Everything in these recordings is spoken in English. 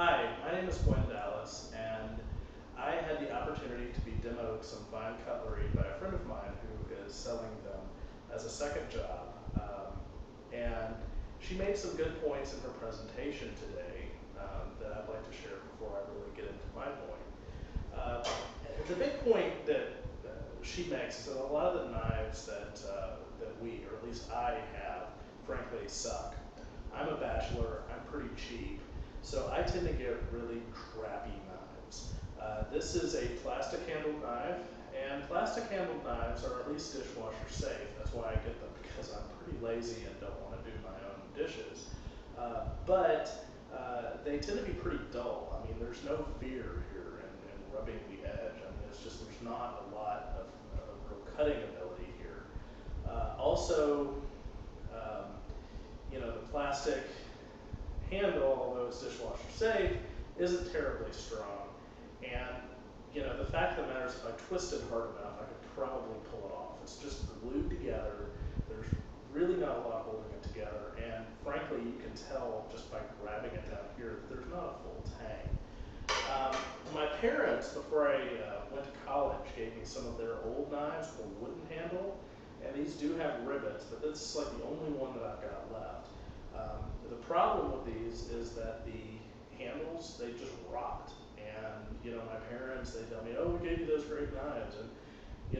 Hi, my name is Gwen Dallas, and I had the opportunity to be demoed some fine cutlery by a friend of mine who is selling them as a second job. And she made some good points in her presentation today that I'd like to share before I really get into my point. Uh, the big point that she makes is that a lot of the knives that we, or at least I have, frankly suck. I'm a bachelor, I'm pretty cheap, so I tend to get really crappy knives. This is a plastic handled knife, and plastic handled knives are at least dishwasher safe. That's why I get them, because I'm pretty lazy and don't want to do my own dishes. But they tend to be pretty dull. I mean, there's no fear here in rubbing the edge. I mean, it's just there's not a lot of real cutting ability here. Also, um, the plastic handle, although it's dishwasher safe, isn't terribly strong. And the fact of the matter is, if I twisted hard enough, I could probably pull it off. It's just glued together. There's really not a lot holding it together, and frankly, you can tell just by grabbing it down here that there's not a full tang. My parents, before I went to college, gave me some of their old knives with a wooden handle, and these do have rivets, but this is like the only one that I've got left. The problem with these is that the handles, they just rot. And, my parents, they tell me, oh, we gave you those great knives. And,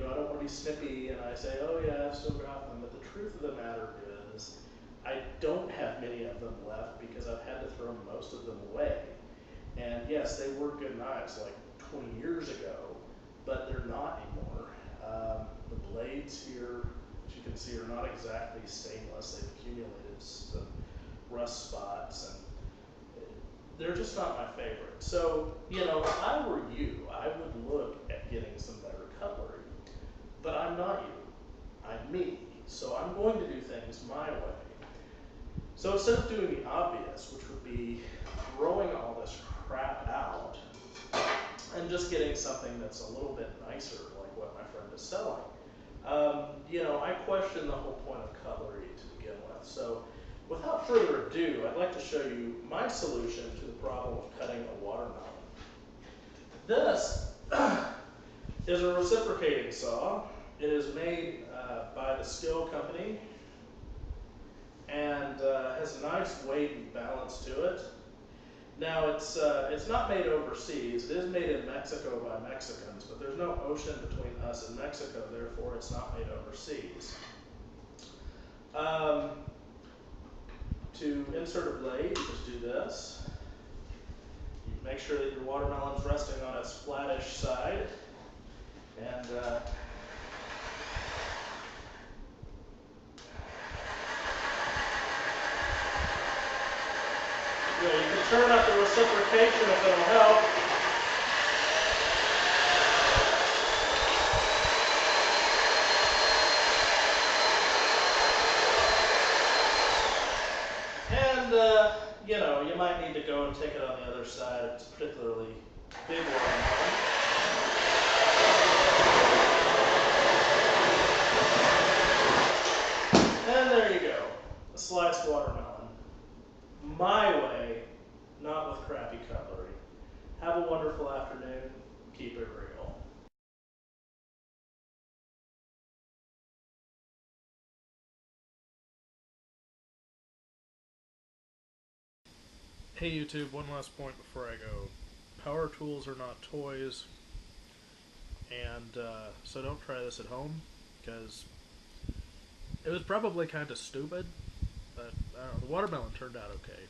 I don't want to be snippy, and I say, oh yeah, I've still got them. But the truth of the matter is, I don't have many of them left because I've had to throw most of them away. And yes, they were good knives like 20 years ago, but they're not anymore. The blades here, as you can see, are not exactly stainless. They've accumulated some rust spots, and they're just not my favorite. So, if I were you, I would look at getting some better cutlery. But I'm not you. I'm me. So I'm going to do things my way. So instead of doing the obvious, which would be throwing all this crap out and just getting something that's a little bit nicer, like what my friend is selling, I question the whole point of cutlery to begin with. So without further ado, I'd like to show you my solution to the problem of cutting a watermelon. This is a reciprocating saw. It is made by the Skill Company, and has a nice weight and balance to it. Now it's not made overseas. It is made in Mexico by Mexicans, but there's no ocean between us and Mexico, therefore it's not made overseas. Um, to insert a blade, you just do this. You make sure that your watermelon's resting on its flattish side, and you can turn up the reciprocation if it'll help. And, you might need to go and take it on the other side. It's a particularly big watermelon. And there you go, a sliced watermelon. My way, not with crappy cutlery. Have a wonderful afternoon. Keep it real. Hey YouTube, one last point before I go. Power tools are not toys, and so don't try this at home, because it was probably kind of stupid, but I don't know, the watermelon turned out okay.